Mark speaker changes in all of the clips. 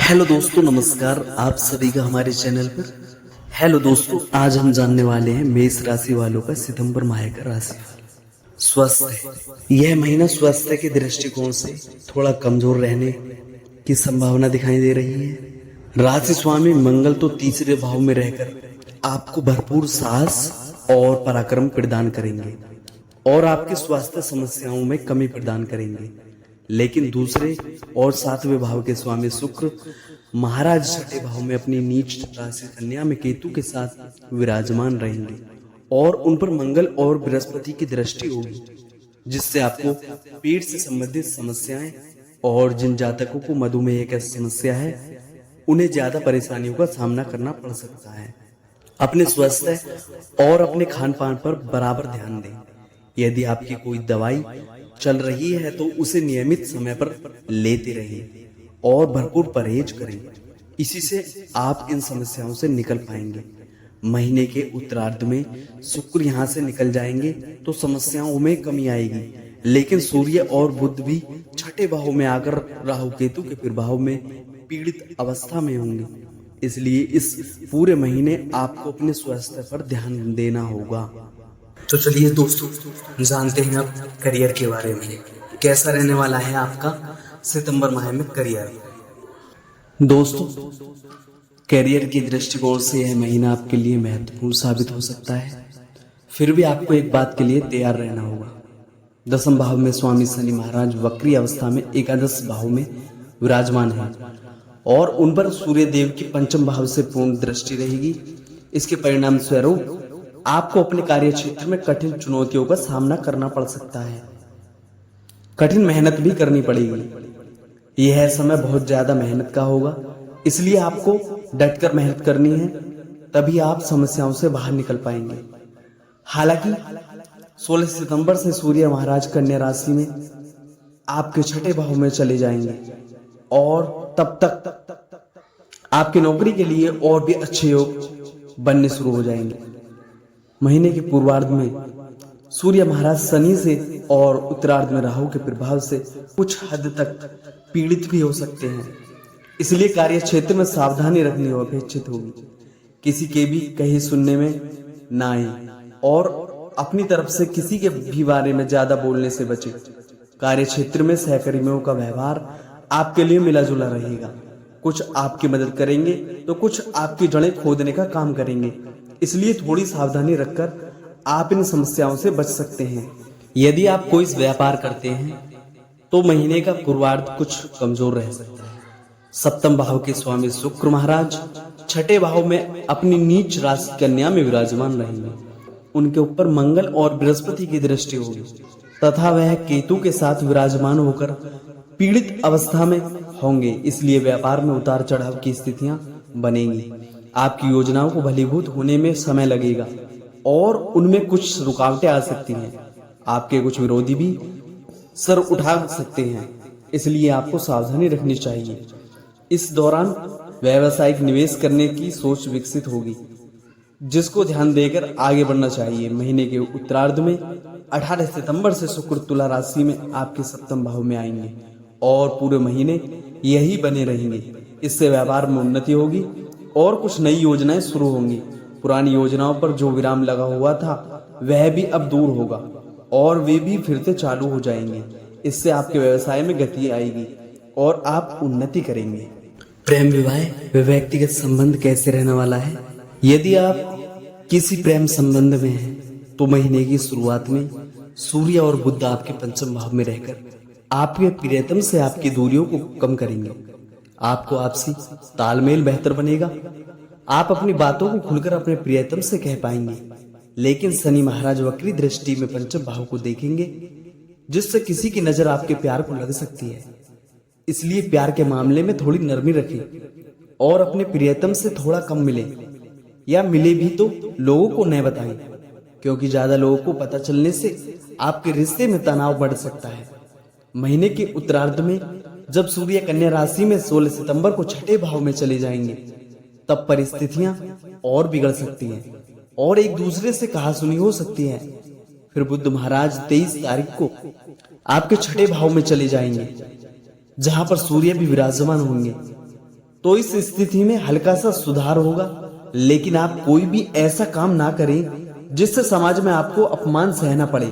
Speaker 1: Hello दोस्तों, नमस्कार आप सभी का हमारे चैनल पर। हेलो दोस्तों, आज हम जानने वाले हैं मेष राशि वालों का सितंबर माह का राशिफल। स्वास्थ्य, यह महीना स्वास्थ्य के दृष्टिकोण से थोड़ा कमजोर रहने की संभावना दिखाई दे रही है। राशि स्वामी मंगल तो तीसरे भाव में रहकर आपको भरपूर साहस और पराक्रम प्रदान करेंगे और आपके स्वास्थ्य समस्याओं में कमी प्रदान करेंगे। लेकिन दूसरे और सातवें भाव के स्वामी शुक्र महाराज छठे भाव में अपनी नीच राशि कन्या में केतु के साथ विराजमान रहेंगे और उन पर मंगल और बृहस्पति की दृष्टि होगी, जिससे आपको पेट से संबंधित समस्याएं और जिन जातकों को मधुमेह की समस्या है उन्हें ज्यादा परेशानियों का सामना करना पड़ सकता है। अपने स्वास्थ्य और अपने खान पान पर बराबर ध्यान दें। यदि आपकी कोई दवाई चल रही है तो उसे नियमित समय पर लेते रहें और भरपूर परहेज करें। इसी से आप इन समस्याओं से निकल पाएंगे। महीने के उत्तरार्ध में शुक्र यहाँ से निकल जाएंगे तो समस्याओं में कमी आएगी, लेकिन सूर्य और बुध भी छठे भाव में आकर राहु केतु के प्रभाव में पीड़ित अवस्था में होंगे। इसलिए इस पूरे महीने आपको अपने स्वास्थ्य पर ध्यान देना होगा।
Speaker 2: तो चलिए दोस्तों, जानते हैं अब करियर के बारे में। कैसा रहने वाला है आपका सितंबर माह में करियर।
Speaker 1: दोस्तों, करियर की दृष्टिकोण से यह महीना आपके लिए महत्वपूर्ण साबित हो सकता है। फिर भी आपको एक बात के लिए तैयार रहना होगा। दसम भाव में स्वामी शनि महाराज वक्री अवस्था में एकादश भाव में विराजमान है और उन पर सूर्य देव की पंचम भाव से पूर्ण दृष्टि रहेगी। इसके परिणाम स्वरूप आपको अपने कार्य क्षेत्र में कठिन चुनौतियों का सामना करना पड़ सकता है। कठिन मेहनत भी करनी पड़ेगी। यह समय बहुत ज्यादा मेहनत का होगा, इसलिए आपको डटकर मेहनत करनी है, तभी आप समस्याओं से बाहर निकल पाएंगे। हालांकि 16 सितंबर से सूर्य महाराज कन्या राशि में आपके छठे भाव में चले जाएंगे और तब तक आपकी नौकरी के लिए और भी अच्छे योग बनने शुरू हो जाएंगे। महीने के पूर्वार्ध में सूर्य महाराज शनि से और उत्तरार्ध में राहु के प्रभाव से कुछ हद तक पीड़ित भी हो सकते हैं। इसलिए कार्य क्षेत्र में सावधानी रखनी अपेक्षित होगी। किसी के भी कहे सुनने में ना आए और अपनी तरफ से किसी के भी बारे में ज्यादा बोलने से बचे। कार्य क्षेत्र में सहकर्मियों का व्यवहार आपके लिए मिला जुला रहेगा। कुछ आपकी मदद करेंगे तो कुछ आपकी जड़ें खोदने का काम करेंगे। इसलिए थोड़ी सावधानी रखकर आप इन समस्याओं से बच सकते हैं। यदि आप कोई व्यापार करते हैं तो महीने का पूर्वार्ध कुछ कमजोर रह सकता है। सप्तम भाव के स्वामी शुक्र महाराज छठे भाव में अपनी नीच राशि कन्या में विराजमान रहेंगे। उनके ऊपर मंगल और बृहस्पति की दृष्टि होगी तथा वह केतु के साथ विराजमान होकर पीड़ित अवस्था में होंगे। इसलिए व्यापार में उतार चढ़ाव की स्थितियां बनेंगी। आपकी योजनाओं को भलीभूत होने में समय लगेगा और उनमें कुछ रुकावटें आ सकती हैं। आपके कुछ विरोधी भी सर उठा सकते हैं, इसलिए आपको सावधानी रखनी चाहिए। इस दौरान व्यावसायिक निवेश करने की सोच विकसित होगी, जिसको ध्यान देकर आगे बढ़ना चाहिए। महीने के उत्तरार्ध में 18 सितंबर से शुक्र तुला राशि में आपके सप्तम भाव में आएंगे और पूरे महीने यही बने रहेंगे। इससे व्यापार में उन्नति होगी और कुछ नई योजनाएं शुरू होंगी। पुरानी योजनाओं पर जो विराम लगा हुआ था वह भी अब दूर होगा और वे भी फिर से चालू हो जाएंगे। इससे आपके व्यवसाय में गति आएगी और आप उन्नति करेंगे। प्रेम विवाह व व्यक्तिगत संबंध कैसे रहने वाला है। यदि आप किसी प्रेम संबंध में हैं तो महीने की शुरुआत में सूर्य और बुध आपके पंचम भाव में रहकर आपके प्रियतम से आपकी दूरियों को कम करेंगे। आपको आपसी तालमेल बेहतर बनेगा। आप अपनी बातों को खुलकर अपने प्रियतम से कह पाएंगे। लेकिन शनि महाराज वक्री दृष्टि में पंचम भाव को देखेंगे, जिससे किसी की नजर आपके प्यार को लग सकती है। इसलिए प्यार के मामले में थोड़ी नरमी रखें और अपने प्रियतम से थोड़ा कम मिले, या मिले भी तो लोगों को न बताएं, क्योंकि ज्यादा लोगों को पता चलने से आपके रिश्ते में तनाव बढ़ सकता है। महीने के उत्तरार्ध में जब सूर्य कन्या राशि में 16 सितंबर को छठे भाव में चले जाएंगे, तब परिस्थितियां और बिगड़ सकती हैं और एक दूसरे से कहासुनी हो सकती है। फिर बुध महाराज 23 तारीख को आपके छठे भाव में चले जाएंगे, जहां पर सूर्य भी विराजमान होंगे। तो इस स्थिति में हल्का सा सुधार होगा, लेकिन आप कोई भी ऐसा काम ना करें जिससे समाज में आपको अपमान सहना पड़े।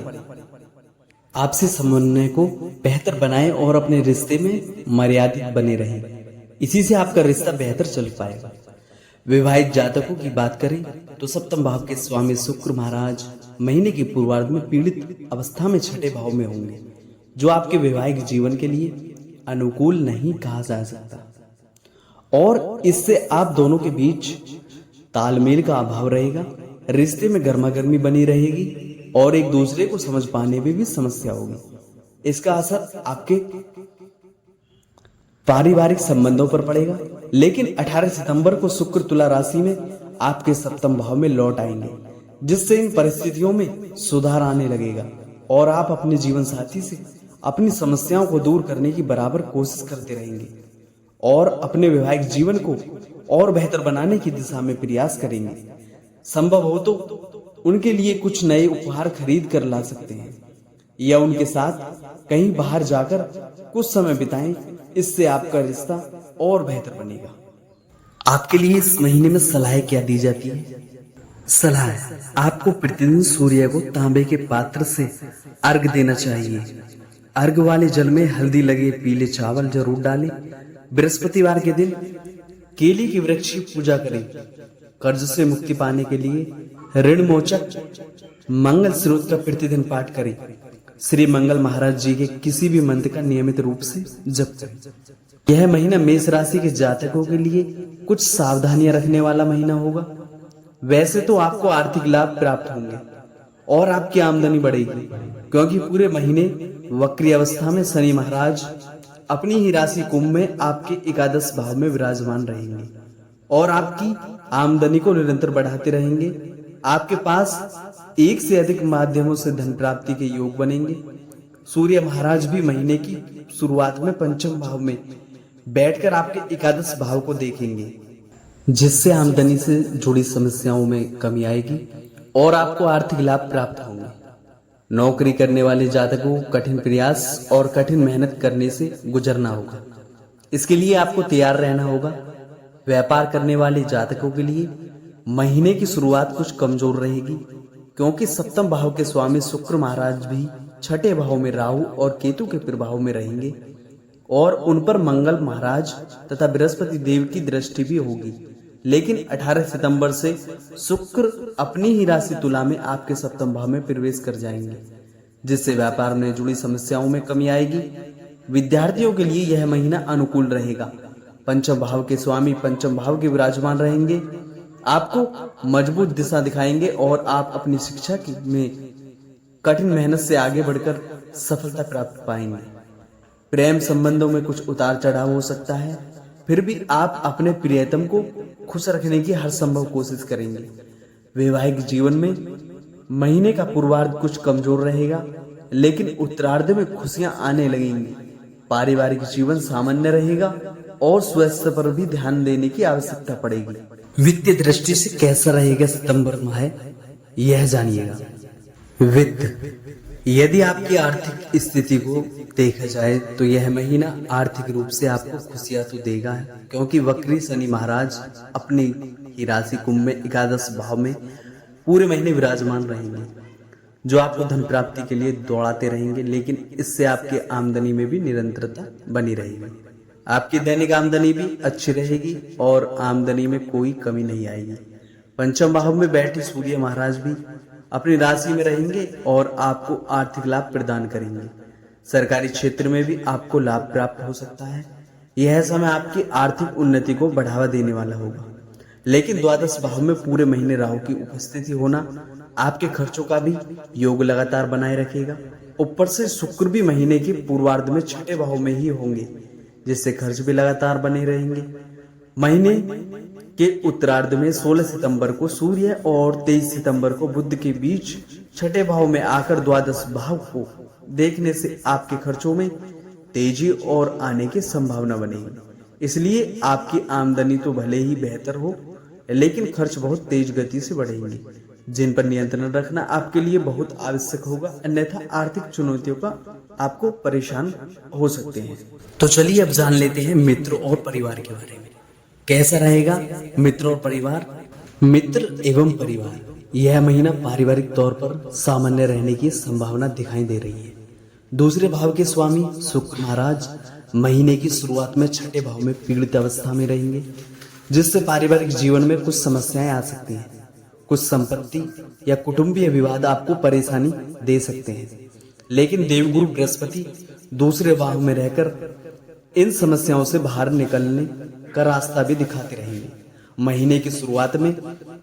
Speaker 1: आपसी समन्वय को बेहतर बनाएं और अपने रिश्ते में मर्यादित बने रहें। इसी से आपका रिश्ता बेहतर चल पाएगा। विवाहित जातकों की बात करें तो सप्तम भाव के स्वामी शुक्र महाराज महीने की पूर्वार्ध में पीड़ित अवस्था में छठे भाव में होंगे, जो आपके वैवाहिक जीवन के लिए अनुकूल नहीं कहा जा सकता, और इससे आप दोनों के बीच तालमेल का अभाव रहेगा। रिश्ते में गर्मागर्मी बनी रहेगी और एक दूसरे को समझ पाने में भी समस्या होगी। इसका असर आपके पारिवारिक संबंधों पर पड़ेगा। लेकिन 18 सितंबर को शुक्र तुला राशि में आपके सप्तम भाव में लौट आएंगे, जिससे इन परिस्थितियों में सुधार आने लगेगा और आप अपने जीवन साथी से अपनी समस्याओं को दूर करने की बराबर कोशिश करते रहेंगे और अपने वैवाहिक जीवन को और बेहतर बनाने की दिशा में प्रयास करेंगे। संभव हो तो उनके लिए कुछ नए उपहार खरीद कर ला सकते हैं या उनके साथ कहीं बाहर जाकर कुछ समय बिताएं। इससे आपका रिश्ता और बेहतर बनेगा।
Speaker 2: आपके लिए इस महीने में सलाह क्या दी जाती है? सलाह, आपको प्रतिदिन सूर्य को तांबे के पात्र से अर्घ देना चाहिए। अर्घ वाले जल में हल्दी लगे पीले चावल जरूर डालें। बृहस्पतिवार के दिन केले के वृक्ष की पूजा करें। कर्ज से मुक्ति पाने के लिए ऋण मोचक मंगल स्रोत का प्रतिदिन पाठ करें। श्री मंगल महाराज जी के किसी भी मंत्र का नियमित रूप से जप करें। यह महीना मेष राशि के जातकों के लिए कुछ सावधानियां रखने वाला महीना होगा। वैसे तो आपको आर्थिक लाभ प्राप्त होंगे और आपकी आमदनी बढ़ेगी, क्योंकि पूरे महीने वक्री अवस्था में शनि महाराज अपनी ही राशि कुंभ में आपके एकादश भाव में विराजमान रहेंगे और आपकी आमदनी को निरंतर बढ़ाते रहेंगे। आपके पास एक से अधिक माध्यमों से धन प्राप्ति के योग बनेंगे। सूर्य महाराज भी महीने की शुरुआत में पंचम भाव में बैठकर आपके एकादश भाव को देखेंगे, जिससे आमदनी से जुड़ी समस्याओं में कमी आएगी और आपको आर्थिक लाभ प्राप्त होंगे। नौकरी करने वाले जातकों को कठिन प्रयास और कठिन मेहनत करने से गुजरना होगा। इसके लिए आपको तैयार रहना होगा। व्यापार करने वाले जातकों के लिए महीने की शुरुआत कुछ कमजोर रहेगी, क्योंकि सप्तम भाव के स्वामी शुक्र महाराज भी छठे भाव में राहु और केतु के प्रभाव में रहेंगे और उन पर मंगल महाराज तथा बृहस्पति देव की दृष्टि भी होगी। लेकिन 18 सितंबर से शुक्र अपनी ही राशि तुला में आपके सप्तम भाव में प्रवेश कर जाएंगे, जिससे व्यापार में जुड़ी समस्याओं में कमी आएगी। विद्यार्थियों के लिए यह महीना अनुकूल रहेगा। पंचम भाव के स्वामी पंचम भाव के विराजमान रहेंगे, आपको मजबूत दिशा दिखाएंगे और आप अपनी शिक्षा की में कठिन मेहनत से आगे बढ़कर सफलता प्राप्त पाएंगे। प्रेम संबंधों में कुछ उतार चढ़ाव हो सकता है, फिर भी आप अपने प्रियतम को खुश रखने की हर संभव कोशिश करेंगे। वैवाहिक जीवन में महीने का पूर्वार्ध कुछ कमजोर रहेगा, लेकिन उत्तरार्ध में खुशियां आने लगेंगी। पारिवारिक जीवन सामान्य रहेगा और स्वास्थ्य पर भी ध्यान देने की आवश्यकता पड़ेगी। वित्तीय दृष्टि से कैसा रहेगा सितंबर माह, यह जानिएगा। वित्त, यदि आपकी आर्थिक स्थिति को देखा जाए तो यह महीना आर्थिक रूप से आपको खुशियां तो देगा, क्योंकि वक्री शनि महाराज अपनी ही राशि कुंभ में एकादश भाव में पूरे महीने विराजमान रहेंगे, जो आपको धन प्राप्ति के लिए दौड़ाते रहेंगे। लेकिन इससे आपकी आमदनी में भी निरंतरता बनी रहेगी। आपकी दैनिक आमदनी भी अच्छी रहेगी और आमदनी में कोई कमी नहीं आएगी। पंचम भाव में बैठे सूर्य महाराज भी अपनी राशि में रहेंगे और आपको आर्थिक लाभ प्रदान करेंगे। सरकारी क्षेत्र में भी आपको लाभ प्राप्त हो सकता है। यह समय आपकी आर्थिक उन्नति को बढ़ावा देने वाला होगा। लेकिन द्वादश भाव में पूरे महीने राहु की उपस्थिति होना आपके खर्चों का भी योग लगातार बनाए रखेगा। ऊपर से शुक्र भी महीने के पूर्वार्ध में छठे भाव में ही होंगे, जिससे खर्च भी लगातार बने रहेंगे। महीने के उत्तरार्ध में 16 सितंबर को सूर्य और 23 सितंबर को बुध के बीच छठे भाव में आकर द्वादश भाव को देखने से आपके खर्चों में तेजी और आने की संभावना बनेगी। इसलिए आपकी आमदनी तो भले ही बेहतर हो, लेकिन खर्च बहुत तेज गति से बढ़ेंगे, जिन पर नियंत्रण रखना आपके लिए बहुत आवश्यक होगा, अन्यथा आर्थिक चुनौतियों का आपको परेशान हो सकते हैं। तो चलिए अब जान लेते हैं मित्र और परिवार के बारे में। कैसा रहेगा मित्र और परिवार? मित्र एवं परिवार, यह महीना पारिवारिक तौर पर सामान्य रहने की संभावना दिखाई दे रही है। दूसरे भाव के स्वामी शुक्र महाराज महीने की शुरुआत में छठे भाव में पीड़ित अवस्था में रहेंगे, जिससे पारिवारिक जीवन में कुछ समस्याएं आ सकती हैं। कुछ संपत्ति या कुटुंबीय विवाद आपको परेशानी दे सकते हैं, लेकिन देवगुरु बृहस्पति दूसरे भाव में रहकर इन समस्याओं से बाहर निकलने का रास्ता भी दिखाते रहेंगे। महीने की शुरुआत में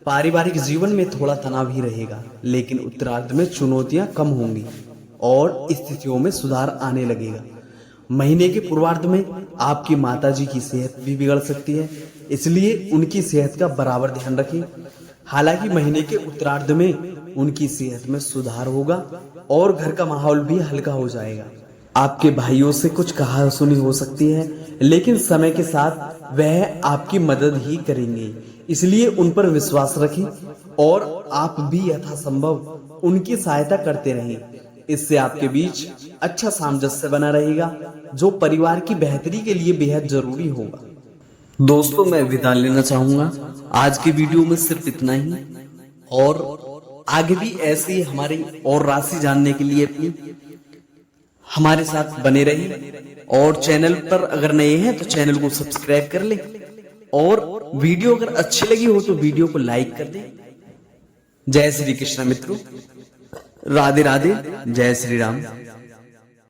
Speaker 2: पारिवारिक जीवन में थोड़ा तनाव ही रहेगा, लेकिन उत्तरार्ध में चुनौतियां कम होंगी और स्थितियों में सुधार आने लगेगा। महीने के पूर्वार्ध में आपकी माताजी की सेहत भी बिगड़ सकती है, इसलिए उनकी सेहत का बराबर ध्यान रखें। हालांकि महीने के उत्तरार्ध में उनकी सेहत में सुधार होगा और घर का माहौल भी हल्का हो जाएगा। आपके भाइयों से कुछ कहा-सुनी हो सकती है, लेकिन समय के साथ वह आपकी मदद ही करेंगे, इसलिए उन पर विश्वास रखें और आप भी यथासंभव उनकी सहायता करते रहें। इससे आपके बीच अच्छा सामंजस्य बना रहेगा, जो परिवार की बेहतरी के लिए बेहद जरूरी होगा।
Speaker 1: दोस्तों, मैं विदा लेना चाहूंगा। आज की वीडियो में सिर्फ इतना ही, और आगे भी ऐसे ही हमारी और राशि जानने के लिए अपनी हमारे साथ बने रहिए। और चैनल पर अगर नए हैं तो चैनल को सब्सक्राइब कर ले, और वीडियो अगर अच्छी लगी हो तो वीडियो को लाइक कर दे। जय श्री कृष्ण मित्रों, राधे राधे, जय श्री राम।